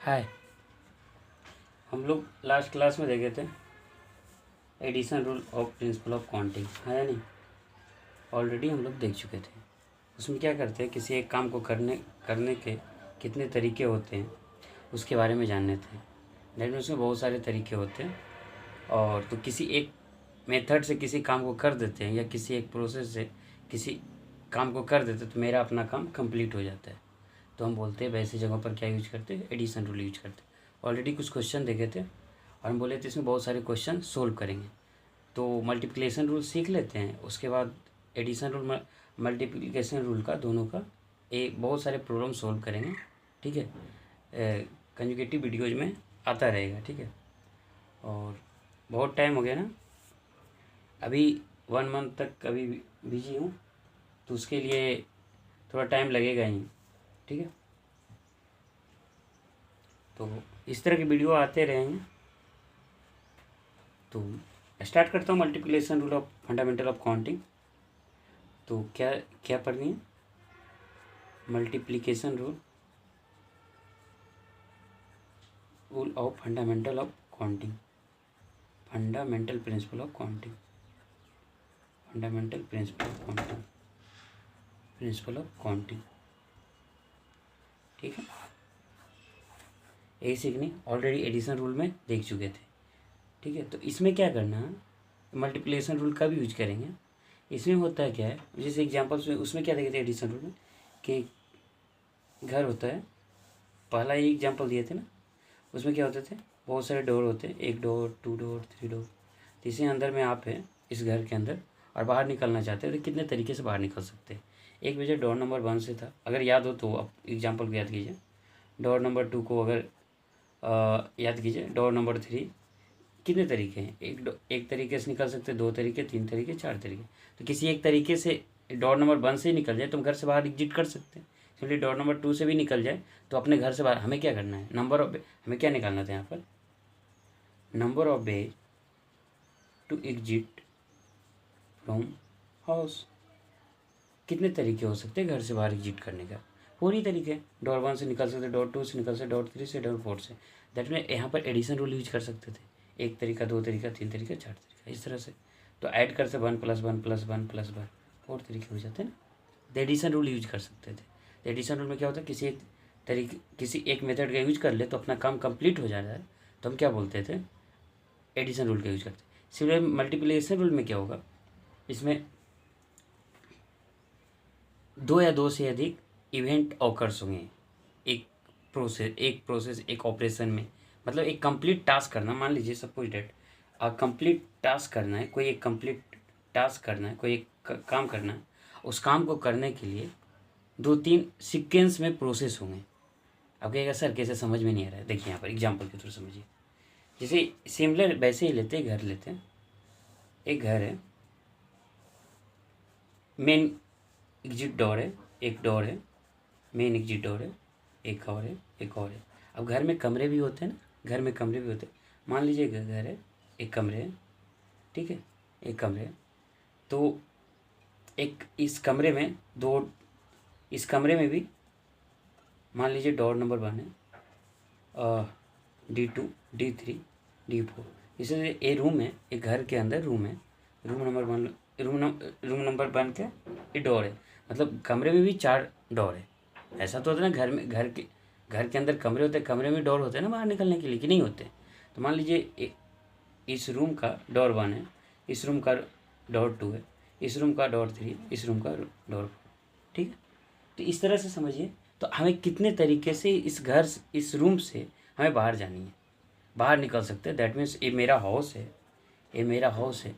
हाय। हम लोग last class में देखे थे addition rule of principle of counting, है या नहीं? ऑलरेडी हम लोग देख चुके थे। उसमें क्या करते हैं, किसी एक काम को करने करने के कितने तरीके होते हैं उसके बारे में जानने थे। लेकिन उसमें बहुत सारे तरीके होते हैं, और तो किसी एक मेथड से किसी काम को कर देते हैं या किसी एक प्रोसेस से किसी काम को कर देते हैं तो मेरा अपना काम कंप्लीट हो जाता है। तो हम बोलते हैं वैसी जगहों पर क्या यूज करते हैं, एडिशन रूल यूज करते हैं। ऑलरेडी कुछ क्वेश्चन देखे थे और हम बोले थे इसमें बहुत सारे क्वेश्चन सोल्व करेंगे। तो मल्टीप्लिकेशन रूल सीख लेते हैं, उसके बाद एडिशन रूल मल्टीप्लिकेशन रूल का दोनों का बहुत सारे प्रॉब्लम सोल्व करेंगे। ठीक है, कंजुगेटिव वीडियोज में आता रहेगा। ठीक है, और बहुत टाइम हो गया ना, अभी 1 मंथ तक अभी बिजी हूँ, तो उसके लिए थोड़ा टाइम लगेगा ही। ठीक है, तो इस तरह के वीडियो आते रहेंगे। तो स्टार्ट करता हूँ multiplication rule of fundamental of counting. तो क्या क्या पढ़नी है? Multiplication rule of fundamental of counting, fundamental principle of counting, fundamental principle of counting, principal of counting. ठीक है, यही सीखनी। ऑलरेडी एडिशन रूल में देख चुके थे। ठीक है, तो इसमें क्या करना है, मल्टीप्लिकेशन रूल का भी यूज करेंगे। इसमें होता है क्या है, जैसे एग्जांपल्स में उसमें क्या देखे थे एडिशन रूल में कि घर होता है, पहला ही एग्जांपल दिए थे ना, उसमें क्या होते थे, बहुत सारे डोर होते हैं, 1 डोर, 2 डोर, 3 डोर। तीसरे अंदर में आप है इस घर के अंदर और बाहर निकलना चाहते हैं तो कितने तरीके से बाहर निकल सकते हैं। एक वजह डोर नंबर 1 से था, अगर याद हो तो आप एग्जाम्पल को याद कीजिए। डोर नंबर 2 को अगर याद कीजिए, डोर नंबर 3, कितने तरीके हैं, एक तरीके से निकल सकते हैं, 2 तरीके, 3 तरीके, 4 तरीके। तो किसी एक तरीके से डोर नंबर 1 से ही निकल जाए तो हम घर से बाहर एग्जिट कर सकते हैं। इसलिए डोर नंबर 2 से भी निकल जाए तो अपने घर से बाहर हमें क्या करना है, नंबर ऑफ, हमें क्या निकालना था यहाँ पर, number of ways to exit from house. कितने तरीके हो सकते हैं घर से बाहर एग्जिट करने का, पूरी तरीके। डोर 1 से निकल सकते, डोर 2 से निकल सकते, डोर 3 से, डोर 4 से। दैट मीन यहाँ पर एडिशन रूल यूज कर सकते थे, 1 तरीका, 2 तरीका, 3 तरीका, 4 तरीका, इस तरह से। तो ऐड कर से 1 + 1 + 1 + 1 4 तरीके हो जाते हैं ना, तो एडिशन रूल यूज कर सकते थे। एडिशन रूल में क्या होता है, किसी एक मेथड का यूज कर ले तो अपना काम कंप्लीट हो जाता है, तो हम क्या बोलते थे, एडिशन रूल का यूज करते। सिमिलर मल्टीप्लिकेशन रूल में क्या होगा, इसमें 2 या 2 से अधिक इवेंट ऑकर्स होंगे एक प्रोसेस एक ऑपरेशन में। मतलब एक कंप्लीट टास्क करना, मान लीजिए सपोज डेट कंप्लीट टास्क करना है, कोई एक कंप्लीट टास्क करना है, कोई एक काम करना है। उस काम को करने के लिए 2-3 सीक्वेंस में प्रोसेस होंगे। अब कहेगा सर कैसे, समझ में नहीं आ रहा है। देखिए यहाँ पर एग्जाम्पल के थ्रू समझिए। जैसे सिमिलर वैसे ही लेते हैं, घर लेते हैं, एक घर है, मेन एग्जिट डोर है, एक डोर है, मेन एग्जिट डोर है, एक और है, एक और है। अब घर में कमरे भी होते हैं ना, घर में कमरे भी होते हैं। मान लीजिए घर है, एक कमरे है, ठीक है, एक कमरे है। तो एक इस कमरे में दो, इस कमरे में भी मान लीजिए डोर नंबर 1 है, D2, D3, D4। इसे ये रूम है, एक घर के अंदर रूम है, रूम नंबर 1, रूम नंबर 1 के ये डोर है। मतलब कमरे में भी 4 डोर है। ऐसा तो होता है ना, घर के अंदर कमरे होते हैं, कमरे में डोर होते हैं ना बाहर निकलने के लिए, कि नहीं होते? तो मान लीजिए इस रूम का डोर 1 है, इस रूम का डोर 2 है, इस रूम का डोर 3, इस रूम का डोर 4। ठीक है, तो इस तरह से समझिए। तो हमें कितने तरीके से इस रूम से हमें बाहर जानी है, बाहर निकल सकते हैं। दैट मीन्स ये मेरा हाउस है, ये मेरा हाउस है,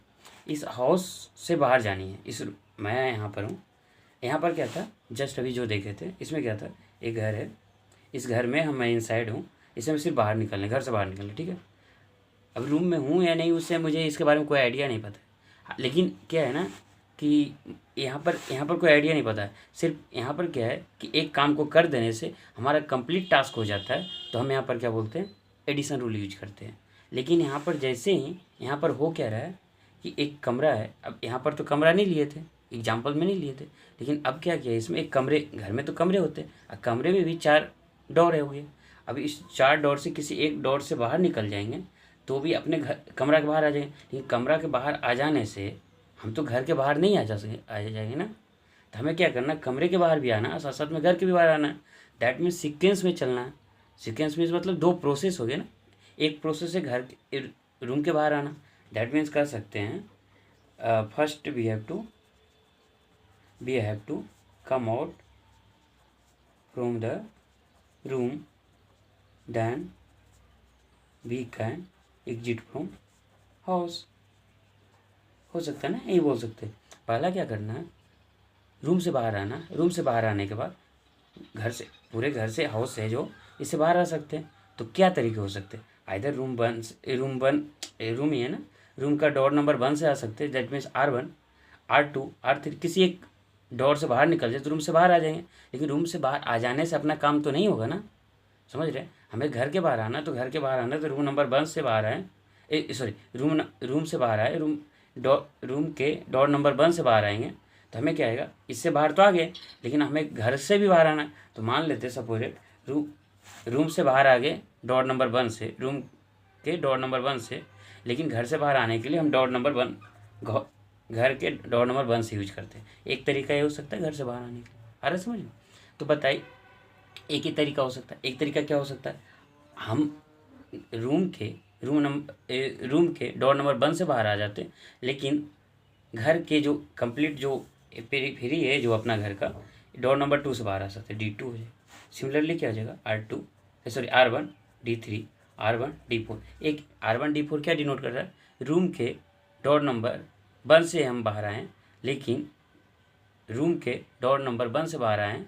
इस हाउस से बाहर जानी है। मैं यहाँ पर हूँ, यहाँ पर क्या था, जस्ट अभी जो देखे थे इसमें क्या था, एक घर है, इस घर में मैं इनसाइड हूँ, इसमें सिर्फ बाहर निकलने, घर से बाहर निकलने। ठीक है, अब रूम में हूँ या नहीं उससे मुझे इसके बारे में कोई आइडिया नहीं पता है। लेकिन क्या है ना कि यहाँ पर कोई आइडिया नहीं पता है। सिर्फ यहाँ पर क्या है कि एक काम को कर देने से हमारा कंप्लीट टास्क हो जाता है, तो हम यहाँ पर क्या बोलते हैं, एडिशन रूल यूज करते हैं। लेकिन यहाँ पर जैसे ही यहाँ पर हो क्या रहा है कि एक कमरा है। अब यहाँ पर तो कमरा नहीं लिए थे, एग्जाम्पल में नहीं लिए थे, लेकिन अब क्या किया इसमें, एक कमरे, घर में तो कमरे होते हैं, अब कमरे में भी 4 डोर हो गए। अब इस 4 डॉट से किसी एक डॉट से बाहर निकल जाएंगे तो भी अपने घर कमरा के बाहर आ जाएंगे, लेकिन कमरा के बाहर आ जाने से हम तो घर के बाहर नहीं आ जाएंगे ना। तो हमें क्या करना, कमरे के बाहर भी आना है, साथ साथ में घर के भी बाहर आना है। दैट मीन्स सीक्वेंस में चलना है। सीक्वेंस मीन्स मतलब 2 प्रोसेस हो गए ना। एक प्रोसेस है घर के रूम के बाहर आना। दैट मीन्स कर सकते हैं first we have to come out from the room, then we can exit from house. हो सकता है ना, यही बोल सकते हैं। पहला क्या करना है, रूम से बाहर आना। रूम से बाहर आने के बाद घर से, पूरे घर से, हाउस से जो, इससे बाहर आ सकते हैं। तो क्या तरीके हो सकते हैं, आइधर रूम ही है ना, रूम का डोर नंबर 1 से आ सकते हैं। That means R1, R2, R3 किसी एक डोर से बाहर निकल जाए तो रूम से बाहर आ जाएंगे। लेकिन रूम से बाहर आ जाने से अपना काम तो नहीं होगा ना, समझ रहे हैं। हमें घर के बाहर आना, तो घर के बाहर आना तो रूम नंबर 1 से बाहर आए, रूम से बाहर आए, रूम के डोर नंबर 1 से बाहर आएंगे तो हमें क्या आएगा, इससे बाहर तो आ गए, लेकिन हमें घर से भी बाहर आना है। तो मान लेते सपोज रूम से बाहर आ गए डोर नंबर 1 से, रूम के डोर नंबर 1 से, लेकिन घर से बाहर आने के लिए हम डोर नंबर 1, घर के डोर नंबर 1 से यूज करते हैं। एक तरीका ये हो सकता है घर से बाहर आने के लिए। आ रहा समझ में? तो बताइए, एक ही तरीका हो सकता है। एक तरीका क्या हो सकता है, हम रूम के डोर नंबर 1 से बाहर आ जाते हैं, लेकिन घर के जो कंप्लीट जो पेरीफेरी है जो अपना घर का, डोर नंबर 2 से बाहर आ सकते हैं, D2 हो जाए। सिमिलरली क्या हो जाएगा, R1 D3, R1 D4। एक R1 D4 क्या डिनोट कर रहा है, रूम के डोर नंबर 1 से हम बाहर आएँ, लेकिन रूम के डोर नंबर 1 से बाहर आएँ,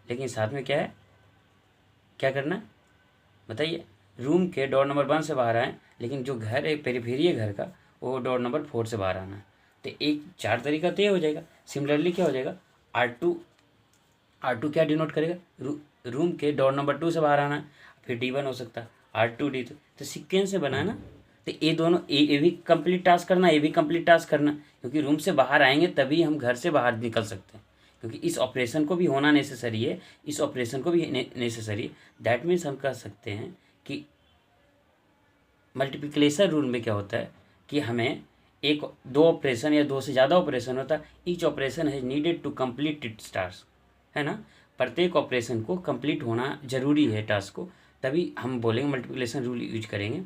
लेकिन साथ में क्या है, क्या करना है बताइए, रूम के डोर नंबर 1 से बाहर आए, लेकिन जो घर है पेरीफेरी है घर का, वो डोर नंबर 4 से बाहर आना है। तो एक 4 तरीका तो ये हो जाएगा। सिमिलरली क्या हो जाएगा, R2 क्या डिनोट करेगा, रूम के डोर नंबर 2 से बाहर आना, फिर D1 हो सकता है, R2 D2। तो सीक्वेंस से बना है ना। तो ये दोनों, ये भी कंप्लीट टास्क करना, ये भी कंप्लीट टास्क करना, क्योंकि रूम से बाहर आएंगे तभी हम घर से बाहर निकल सकते हैं, क्योंकि इस ऑपरेशन को भी होना नेसेसरी है, इस ऑपरेशन को भी नेसेसरी है। दैट मीन्स हम कह सकते हैं कि मल्टीप्लिकेशन रूल में क्या होता है कि हमें 1-2 ऑपरेशन या 2 से ज़्यादा ऑपरेशन होता है। Each operation has needed to complete its task, है ना। प्रत्येक ऑपरेशन को कंप्लीट होना जरूरी है टास्क को, तभी हम बोलेंगे मल्टीप्लिकेशन रूल यूज करेंगे।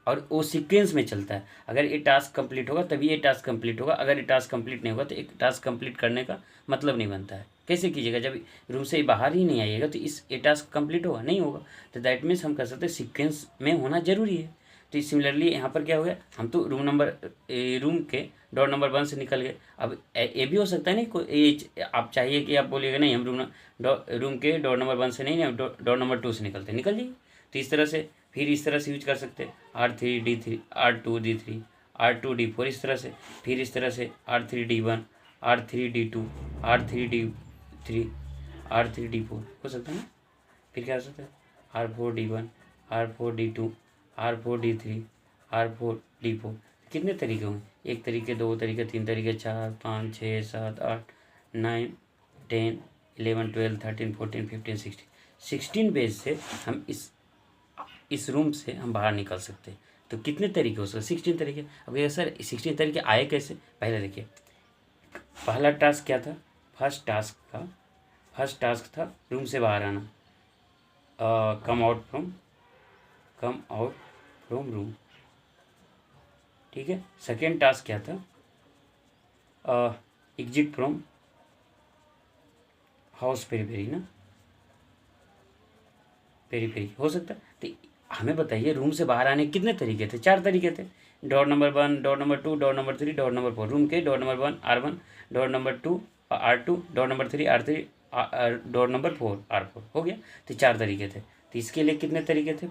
और वो सीक्वेंस में चलता है, अगर ये टास्क कंप्लीट होगा तभी ये टास्क कंप्लीट होगा, अगर ये टास्क कंप्लीट नहीं होगा तो एक टास्क कंप्लीट करने का मतलब नहीं बनता है। कैसे कीजिएगा, जब रूम से बाहर ही नहीं आइएगा तो ये टास्क कंप्लीट होगा नहीं होगा। तो दैट मीन्स हम कह सकते हैं सीक्वेंस में होना जरूरी है। तो सिमिलरली यहाँ पर क्या हो गया, हम तो रूम के डोर नंबर 1 से निकल गए। अब ये भी हो सकता है नहीं, कोई आप चाहिए कि आप बोलिएगा नहीं हम रूम के डोर नंबर 1 से नहीं, डोर नंबर 2 से निकल जाइए। तो इस तरह से, फिर इस तरह से यूज कर सकते हैं, R3 D3, R2 D3, R2 D4, इस तरह से। फिर इस तरह से R3 D1, R3 D2, R3 D3, R3 D4 हो सकता है ना। फिर क्या हो सकता है, R4 D1, R4 D2, R4 D3, R4 D4। कितने तरीके होंगे, एक तरीके, 2 तरीके, 3 तरीके, 4, 5, 6, 7, 8, 9, 10, 11, 12, 13, 14, 15, 16 पेज से हम इस रूम से हम बाहर निकल सकते हैं। तो कितने तरीके हो सकते, 16 तरीके। अब ये सर 16 तरीके आए कैसे, पहले देखिए, पहला टास्क क्या था, फर्स्ट टास्क था रूम से बाहर आना, कम आउट फ्रॉम रूम, ठीक है। सेकेंड टास्क क्या था, एग्जिट फ्रॉम हाउस पेरीफेरी ना, पेरीफेरी हो सकता है। तो हमें बताइए रूम से बाहर आने के कितने तरीके थे, 4 तरीके थे, door number 1, door number 2, door number 3, door number 4। Room के door number 1 R1, door number 2 R2, door number 3 R3, door number 4 R4 हो गया। तो 4 तरीके थे। तो इसके लिए कितने तरीके थे,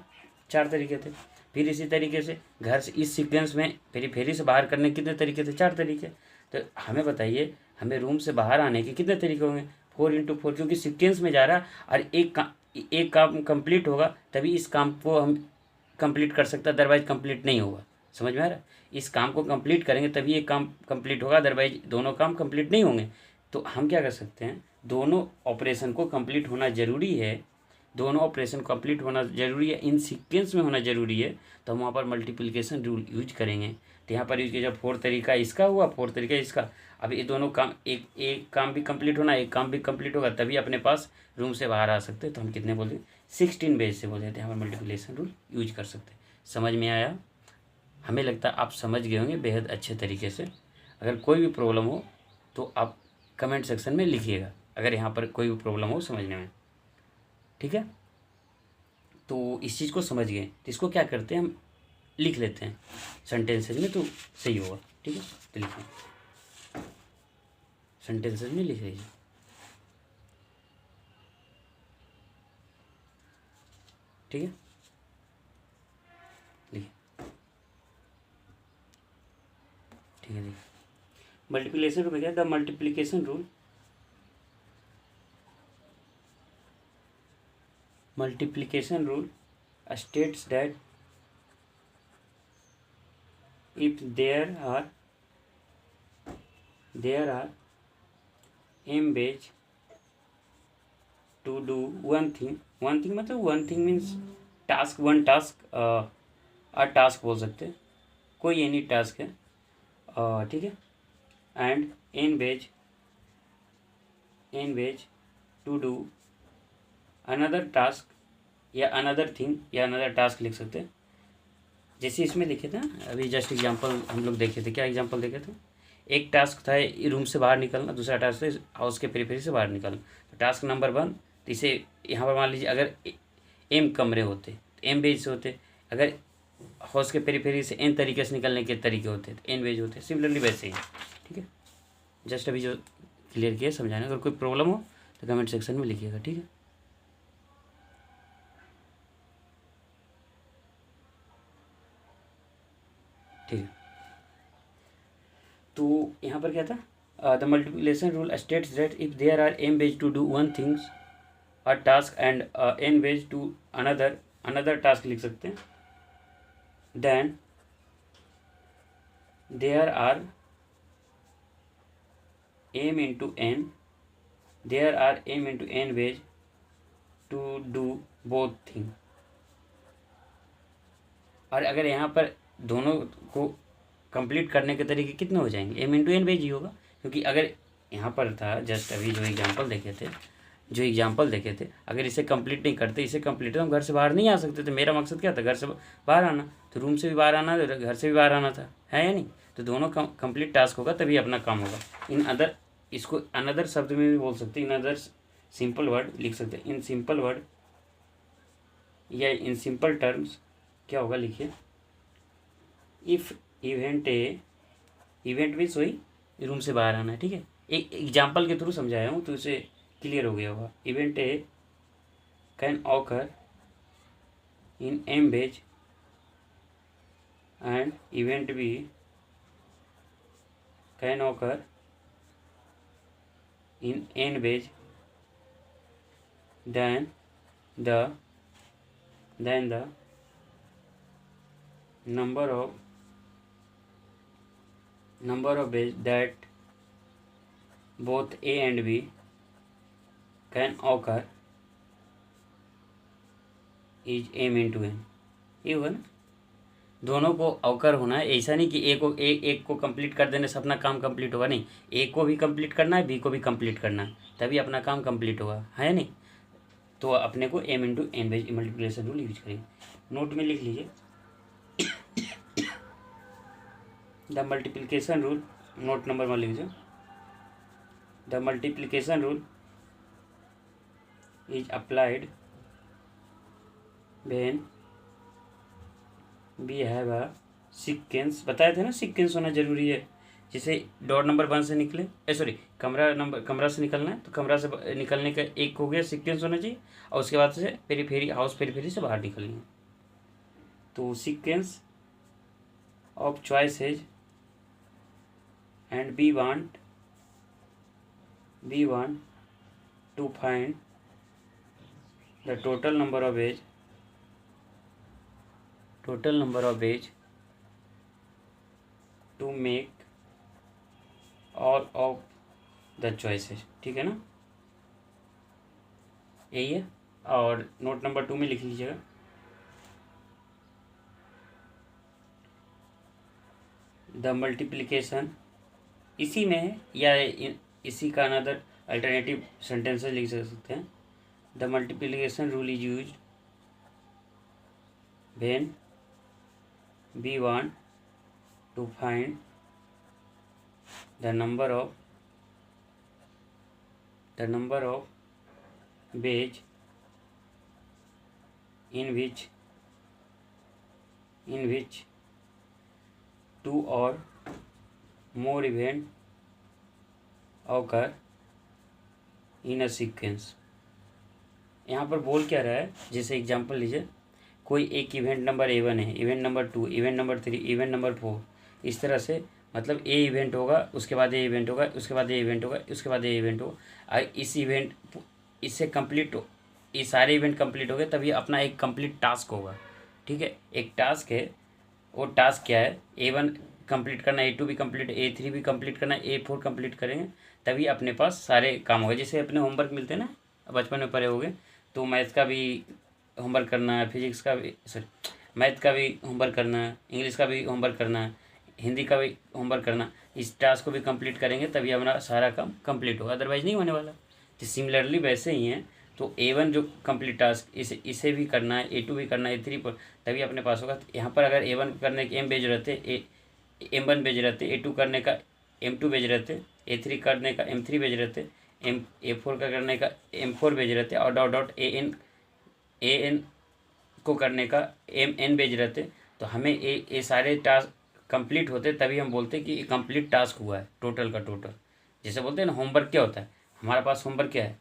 4 तरीके थे। फिर इसी तरीके से घर से इस सीक्वेंस में पेरीफेरी से बाहर करने के कितने तरीके थे, 4 तरीके। तो हमें बताइए हमें रूम से बाहर आने के कितने तरीके होंगे, 4x4, क्योंकि सीक्वेंस में जा रहा है और एक काम कंप्लीट होगा तभी इस काम को हम कंप्लीट कर सकते हैं, अदरवाइज कंप्लीट नहीं होगा। समझ में आ रहा है, इस काम को कंप्लीट करेंगे तभी एक काम कंप्लीट होगा, अदरवाइज दोनों काम कंप्लीट नहीं होंगे। तो हम क्या कर सकते हैं, दोनों ऑपरेशन को कंप्लीट होना ज़रूरी है, दोनों ऑपरेशन कंप्लीट होना जरूरी है, इन सीक्वेंस में होना जरूरी है, तो हम वहाँ पर मल्टीप्लिकेशन रूल यूज करेंगे। तो यहाँ पर यूज किया, जब 4 तरीका इसका हुआ, 4 तरीका इसका, अब ये दोनों काम, एक काम भी कंप्लीट होना, एक काम भी कंप्लीट होगा, तभी अपने पास रूम से बाहर आ सकते हैं। तो हम कितने बोलते हैं, 16 बेस से बोल देते हैं, यहाँ पर मल्टीप्लिकेशन रूल यूज कर सकते हैं। समझ में आया? हमें लगता है आप समझ गए होंगे बेहद अच्छे तरीके से। अगर कोई भी प्रॉब्लम हो तो आप कमेंट सेक्शन में लिखिएगा, अगर यहाँ पर कोई भी प्रॉब्लम हो समझने में, ठीक है। तो इस चीज़ को समझ गए, तो इसको क्या करते हैं, हम लिख लेते हैं सेंटेंसेज में, तो सही होगा, ठीक है। तो लिखिए, सेंटेंसेज में लिख लीजिए, ठीक है। लिखिए, ठीक है। देखिए, मल्टीप्लिकेशन रूल में क्या, the multiplication rule, multiplication rule states that if there are m ways to do one thing मतलब one thing means task, one task, a task बोल सकते हैं, कोई एनी टास्क है, ठीक है, and n ways to do another task या another thing या अनदर टास्क लिख सकते हैं। जैसे इसमें लिखे थे अभी जस्ट एग्जांपल हम लोग देखे थे, क्या एग्जांपल देखे थे, एक टास्क था रूम से बाहर निकलना, दूसरा टास्क था हाउस के पेरीफेरी से बाहर निकलना। तो टास्क नंबर 1, तो इसे यहाँ पर मान लीजिए अगर m कमरे होते तो m बेज होते, अगर हाउस के पेरीफेरी से n तरीके से निकलने के तरीके होते तो n बेज होते। सिमिलरली वैसे ही, ठीक है। जस्ट अभी जो क्लियर किया समझाना, अगर कोई प्रॉब्लम हो तो कमेंट सेक्शन में लिखिएगा, ठीक है। ठीक है, तो यहाँ पर क्या था, the multiplication rule states that if there are m ways to do one things a task and n ways to another task लिख सकते हैं, then there are m into n ways to do both thing. और अगर यहाँ पर दोनों को complete करने के तरीके कितने हो जाएंगे, m इंटू n वेज ही होगा, क्योंकि अगर यहाँ पर था जस्ट अभी जो एग्जांपल देखे थे, अगर इसे कंप्लीट नहीं करते, इसे कंप्लीट तो हम घर से बाहर नहीं आ सकते थे। मेरा मकसद क्या था, घर से बाहर आना, तो रूम से भी बाहर आना, घर से भी बाहर आना था, है या नहीं। तो दोनों कंप्लीट टास्क होगा तभी अपना काम होगा। इन अदर, इसको अनदर शब्द में भी बोल सकते हैं, इन अदर सिंपल वर्ड लिख सकते हैं, इन सिंपल वर्ड या इन सिंपल टर्म्स क्या होगा, लिखिए, इफ इवेंट मीन्स वही रूम से बाहर आना है, ठीक है। एक एग्जाम्पल के थ्रू समझाया हूँ तो इसे क्लियर हो गया होगा। Event A can occur in m ways and event B can occur in n ways, then the number of ways that both A and B can occur is m into n। ये हुआ ना, दोनों को अवकर होना है, ऐसा नहीं कि एक को कंप्लीट कर देने से अपना काम कंप्लीट होगा, नहीं, एक को भी कंप्लीट करना है, बी को भी कंप्लीट करना है, तभी अपना काम कंप्लीट होगा, है नहीं। तो अपने को m into n ways multiplication rule use करेंगे। नोट में लिख लीजिए, the multiplication rule, note number 1 लिख लीजिए, the multiplication rule is applied when we have a sequence. बताए थे ना सीक्वेंस होना जरूरी है, जैसे डॉट नंबर 1 से निकले, सॉरी कमरा से निकलना है, तो कमरा से निकलने का एक हो गया सीक्वेंस होना चाहिए, और उसके बाद से हाउस पेरीफेरी से बाहर निकलनी है। तो sequence of choices and we want to find the total number of ways to make all of the choices, ठीक है ना, यही है। और नोट नंबर 2 में लिख लीजिएगा। द मल्टीप्लिकेशन इसी में है या इसी का अनदर अल्टरनेटिव सेंटेंसेस लिख सकते हैं। The multiplication rule is use when we want to find the number of ways in which two or more events occur in a sequence। यहाँ पर बोल क्या रहा है, जैसे एग्जांपल लीजिए, कोई एक इवेंट नंबर A1 है, event number 2, event number 3, event number 4, इस तरह से मतलब ए इवेंट होगा, उसके बाद ए इवेंट होगा, उसके बाद ए इवेंट होगा, उसके बाद ए इवेंट होगा। इस इवेंट इससे कंप्लीट, ये सारे इवेंट कंप्लीट हो गए तभी अपना एक कंप्लीट टास्क होगा। ठीक है, एक टास्क है, वो टास्क क्या है, A1 कंप्लीट करना, A2 भी कंप्लीट, A3 भी कंप्लीट करना, A4 कंप्लीट करेंगे तभी अपने पास सारे काम होंगे। जैसे अपने होमवर्क मिलते हैं ना, बचपन में पढ़े होंगे, तो मैथ का भी होमवर्क करना है, फिजिक्स का भी, सॉरी मैथ का भी होमवर्क करना है, इंग्लिश का भी होमवर्क करना है, हिंदी का भी होमवर्क करना। इस टास्क को भी कंप्लीट करेंगे तभी हमारा सारा काम कंप्लीट होगा, अदरवाइज नहीं होने वाला। तो सिमिलरली वैसे ही है, तो A1 जो कंप्लीट टास्क इसे भी करना है, A2 भी करना है, A3 पर तभी अपने पास होगा। तो यहाँ पर अगर A1 करने के M पेज रहते, M1 पेज रहते, A2 करने का M2 पेज रहते, A3 करने का M3 पेज रहते, A4 का करने का M4 पेज रहते, और डॉट डॉट AN को करने का MN पेज रहते। तो हमें ये सारे टास्क कंप्लीट होते तभी हम बोलते कि कंप्लीट टास्क हुआ है, टोटल का टोटल। जैसे बोलते हैं ना, होमवर्क क्या होता है, हमारे पास होमवर्क क्या है,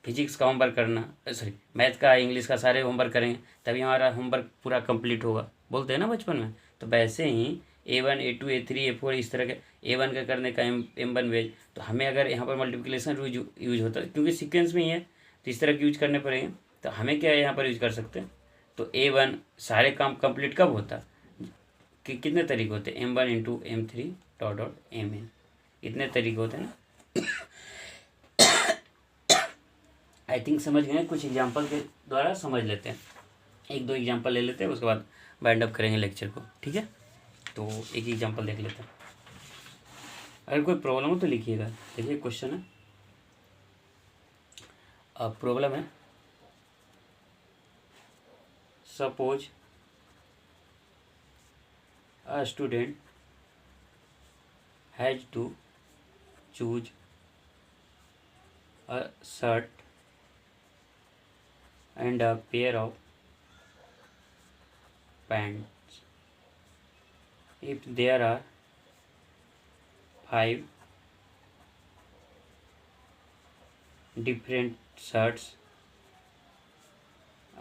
फिजिक्स का होमवर्क करना, सॉरी मैथ का, इंग्लिश का, सारे होमवर्क करेंगे तभी हमारा होमवर्क पूरा कंप्लीट होगा, बोलते हैं ना बचपन में। तो वैसे ही A1, A2, A3, A4 इस तरह के A1 का करने का M1 वेज। तो हमें अगर यहाँ पर मल्टीप्लिकेशन यूज होता है क्योंकि सीक्वेंस में ही है, तो इस तरह के यूज करने पड़ेंगे। तो हमें क्या है यहाँ पर यूज कर सकते हैं, तो A1 सारे काम कंप्लीट कब होता कि कितने तरीके होते हैं, M1 into M3 dot dot MN, इतने तरीके होते हैं ना। आई थिंक समझ गए, कुछ एग्जांपल के द्वारा समझ लेते हैं, एक दो एग्जांपल ले लेते हैं, उसके बाद वाइंड अप करेंगे लेक्चर को। ठीक है, तो एक एग्जांपल देख लेते हैं। अगर कोई प्रॉब्लम हो तो लिखिएगा। देखिए क्वेश्चन है, अब प्रॉब्लम है, suppose a student has to choose a shirt and a pair of pants. If there are 5 different shirts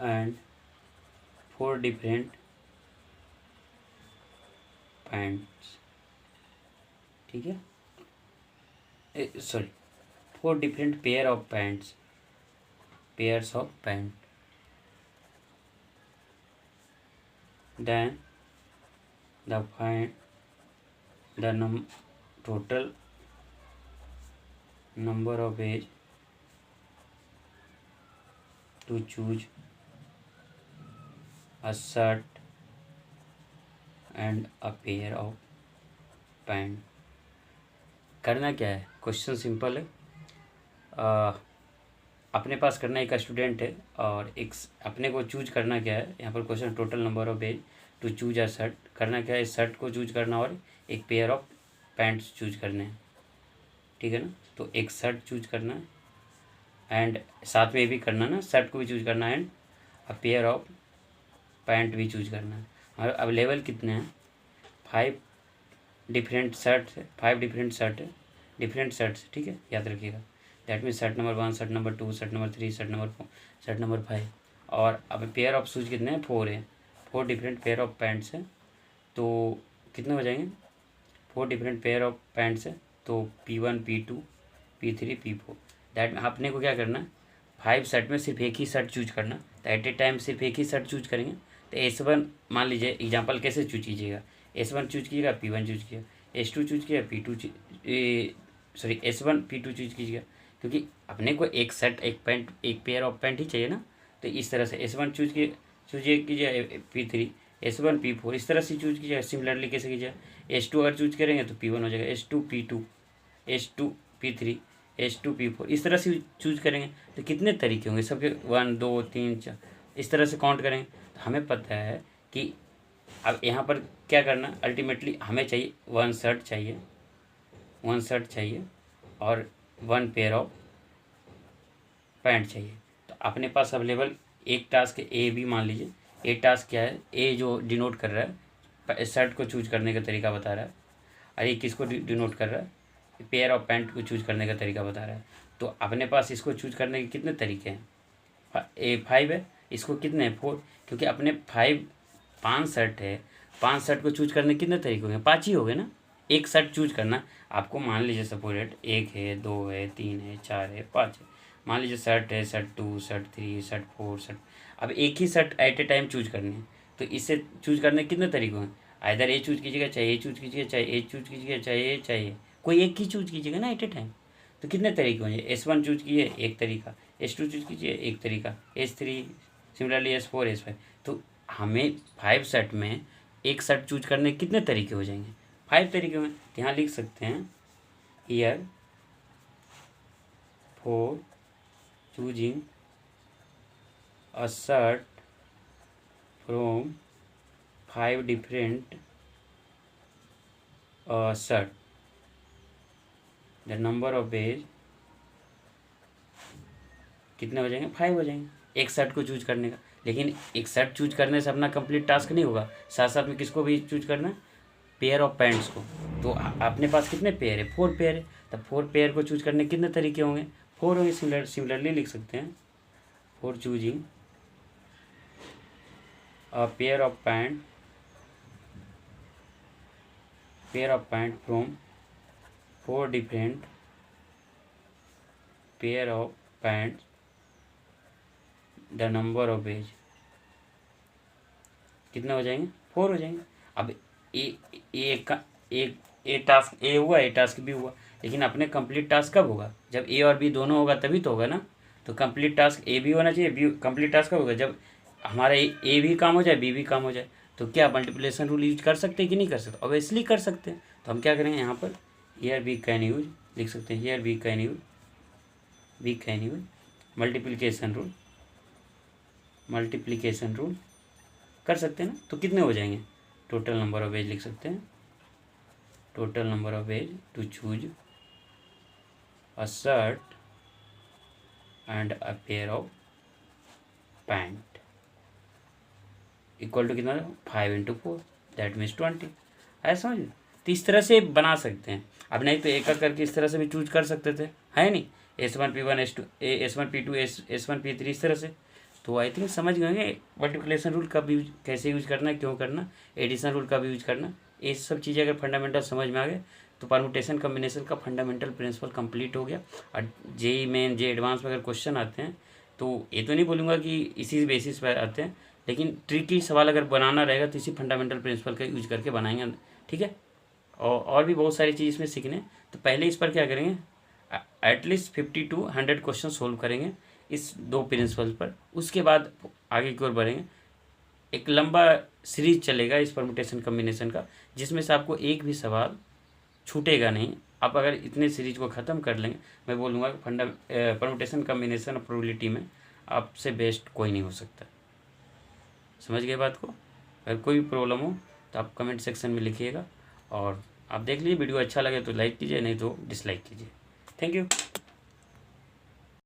and 4 different pants, ठीक है, sorry 4 different pairs of pants, then find the total number of ways to choose a shirt and a pair of pants। करना क्या है, question simple है। अपने पास करना, एक student है और एक अपने को चूज करना क्या है, यहाँ पर question total number of ways to choose a shirt, करना क्या है, शर्ट को चूज करना और एक पेयर ऑफ पैंट्स चूज करने हैं। ठीक है ना, तो एक शर्ट चूज करना है एंड साथ में ये भी करना ना, शर्ट को भी चूज करना है and a pair of pant भी चूज करना है। और अवेलेबल कितने हैं, 5 डिफरेंट शर्ट है, 5 डिफरेंट शर्ट है, डिफरेंट शर्ट्स, ठीक है, याद रखिएगा। That mean shirt number 1, shirt number 2, shirt number 3, shirt number 4, shirt number 5। और अब पेयर ऑफ शूज़ कितने हैं, 4 हैं, 4 डिफरेंट पेयर ऑफ पैंट्स हैं। तो कितने हो जाएंगे, 4 डिफरेंट पेयर ऑफ पैंट्स हैं, तो P1, P2, P3, P4। That अपने को क्या करना है, 5 शर्ट में सिर्फ एक ही शर्ट चूज करना, तो एट ए टाइम सिर्फ एक ही शर्ट चूज करेंगे। तो S1 मान लीजिए, एग्जाम्पल कैसे चूज कीजिएगा, S1 चूज कीजिएगा, P1 चूज किया, S2 चूज किया, S1 P2 चूज कीजिएगा, क्योंकि अपने को एक शर्ट, एक पैंट, एक पेयर ऑफ पैंट ही चाहिए ना। तो इस तरह से S1 चूज कीजिए P3, S1 P4 इस तरह से चूज कीजिए। सिमिलरली कैसे कीजिए, S2 अगर चूज करेंगे तो P1 हो जाएगा, S2 P2, S2 P3, S2 P4 इस तरह से चूज करेंगे। तो कितने तरीके होंगे सबके, 1 2 3 4 इस तरह से काउंट करेंगे। तो हमें पता है कि अब यहाँ पर क्या करना, अल्टीमेटली हमें चाहिए 1 शर्ट चाहिए, 1 शर्ट चाहिए और 1 पेयर ऑफ पैंट चाहिए। तो अपने पास अवेलेबल एक टास्क ए भी मान लीजिए। ए टास्क क्या है, ए जो डिनोट कर रहा है शर्ट को चूज करने का तरीका बता रहा है, और ये किसको डिनोट कर रहा है, पेयर ऑफ पैंट को चूज करने का तरीका बता रहा है। तो अपने पास इसको चूज करने के कितने तरीके हैं, A5 है, इसको कितने हैं 4, क्योंकि अपने 5 शर्ट है, 5 शर्ट को चूज करने कितने तरीके होंगे, 5 ही हो गए ना। एक शर्ट चूज करना आपको, मान लीजिए सपोज 1 है, 2 है, 3 है, 4 है, 5 है, मान लीजिए शर्ट है, शर्ट 2, शर्ट 3, शर्ट 4 शर्ट। अब एक ही shirt at a time choose करनी है, तो इससे चूज करने कितने तरीके हैं, आइदर ए चूज कीजिएगा, चाहे ए चूज कीजिएगा, चाहे ए चूज कीजिएगा, चाहे कोई एक ही चूज कीजिएगा ना एट ए टाइम। तो कितने तरीके होंगे, S1 चूज कीजिए एक तरीका, S2 चूज कीजिए एक तरीका, S3 सिमिलरली S4 S5। तो हमें 5 शर्ट में एक शर्ट चूज करने कितने तरीके हो जाएंगे, 5 तरीके में। यहाँ लिख सकते हैं here for choosing a shirt from 5 different shirt the number of veg कितने हो जाएंगे, 5 हो जाएंगे एक शर्ट को चूज करने का। लेकिन एक शर्ट चूज करने से अपना कंप्लीट टास्क नहीं होगा, साथ साथ में किसको भी चूज करना है, पेयर ऑफ पैंट्स को। तो अपने पास कितने पेयर है, 4 पेयर है। तब 4 पेयर को चूज करने कितने तरीके होंगे, 4 होंगे। सिमिलरली लिख सकते हैं for choosing a pair of pant from 4 different pair of pant the number of veg कितने हो जाएंगे, 4 हो जाएंगे। अब ए टास्क ए हुआ, ए टास्क बी हुआ, लेकिन अपने कंप्लीट टास्क कब होगा, जब ए और बी दोनों होगा तभी तो होगा ना। तो कंप्लीट टास्क ए भी होना चाहिए, बी कंप्लीट टास्क कब होगा, जब हमारा ए भी काम हो जाए, बी भी काम हो जाए। तो क्या मल्टीप्लिकेशन रूल यूज कर सकते हैं कि नहीं कर सकते, ऑब्वियसली कर सकते हैं। तो हम क्या करेंगे यहाँ पर, हियर वी कैन यूज लिख सकते हैं, here we can use multiplication rule कर सकते हैं ना। तो कितने हो जाएंगे, टोटल नंबर ऑफ वेज लिख सकते हैं, total number of ways to choose a shirt and a pair of pant equal to कितना, 5 × 4 दैट मीन्स 20। ऐसा समझ। तो इस तरह से बना सकते हैं। अब नहीं तो एक करके इस तरह से भी चूज कर सकते थे, है नहीं, S1 P1 S1 P2 S1 P3 इस तरह से। तो आई थिंक समझ गए होंगे मल्टीप्लिकेशन रूल कब यूज, कैसे यूज करना है, क्यों करना, एडिशन रूल कब यूज करना, ये सब चीज़ें अगर फंडामेंटल समझ में आ गए तो परमुटेशन कम्बिनेशन का फंडामेंटल प्रिंसिपल कंप्लीट हो गया। और JEE मेन जे एडवांस में अगर क्वेश्चन आते हैं तो ये तो नहीं बोलूँगा कि इसी बेसिस पर आते हैं, लेकिन ट्रिकी सवाल अगर बनाना रहेगा तो इसी फंडामेंटल प्रिंसिपल का यूज करके बनाएंगे, ठीक है। और भी बहुत सारी चीज़ इसमें सीखने। तो पहले इस पर क्या करेंगे, एटलीस्ट 50 to 100 क्वेश्चन सोल्व करेंगे इस 2 प्रिंसिपल पर। उसके बाद आगे की ओर बढ़ेंगे। एक लंबा सीरीज चलेगा इस परमुटेशन कम्बिनेशन का, जिसमें से आपको एक भी सवाल छूटेगा नहीं। आप अगर इतने सीरीज को ख़त्म कर लेंगे, मैं बोलूँगा परमुटेशन कम्बिनेशन और प्रोबेबिलिटी में आपसे बेस्ट कोई नहीं हो सकता। समझ गए बात को। अगर कोई भी प्रॉब्लम हो तो आप कमेंट सेक्शन में लिखिएगा, और आप देख लीजिए वीडियो अच्छा लगे तो लाइक कीजिए, नहीं तो डिसलाइक कीजिए। Thank you.